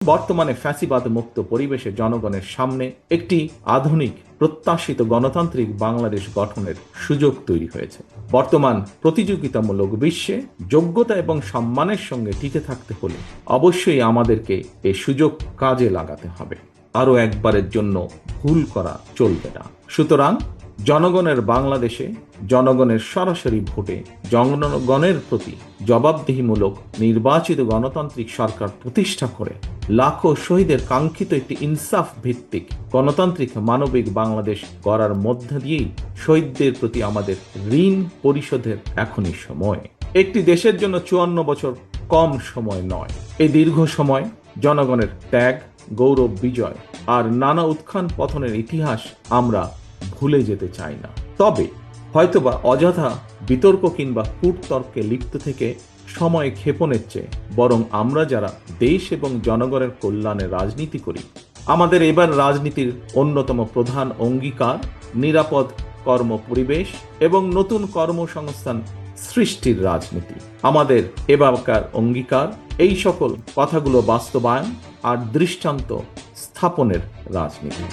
বর্তমানে ফ্যাসিবাদ মুক্ত পরিবেশে জনগণের সামনে একটি আধুনিক প্রত্যাশিত গণতান্ত্রিক বাংলাদেশ গঠনের সুযোগ তৈরি হয়েছে। বর্তমান প্রতিযোগিতামূলক বিশ্বে যোগ্যতা এবং সম্মানের সঙ্গে টিকে থাকতে হলে অবশ্যই আমাদেরকে এই সুযোগ কাজে লাগাতে হবে। আরও একবারের জন্য ভুল করা চলবে না। সুতরাং জনগণের বাংলাদেশে জনগণের সরাসরি ভোটে জনগণের প্রতি জবাবদিহিমূলক নির্বাচিত গণতান্ত্রিক সরকার প্রতিষ্ঠা করে লাখো শহীদের কাঙ্ক্ষিত একটি ইনসাফ ভিত্তিক গণতান্ত্রিক মানবিক বাংলাদেশ গড়ার মধ্য দিয়েই শহীদদের প্রতি আমাদের ঋণ পরিশোধের এখনই সময়। একটি দেশের জন্য 54 বছর কম সময় নয়। এই দীর্ঘ সময় জনগণের ত্যাগ, গৌরব, বিজয় আর নানা উত্থান পতনের ইতিহাস আমরা ভুলে যেতে চাই না। তবে হয়তোবা অযথা বিতর্ক কিংবা কূটতর্কে লিপ্ত থেকে সময় ক্ষেপণের চেয়ে বরং আমরা যারা দেশ এবং জনগণের কল্যাণে রাজনীতি করি, আমাদের এবার রাজনীতির অন্যতম প্রধান অঙ্গীকার নিরাপদ কর্ম পরিবেশ এবং নতুন কর্মসংস্থান সৃষ্টির রাজনীতি। আমাদের এবারকার অঙ্গীকার এই সকল কথাগুলো বাস্তবায়ন আর দৃষ্টান্ত স্থাপনের রাজনীতি।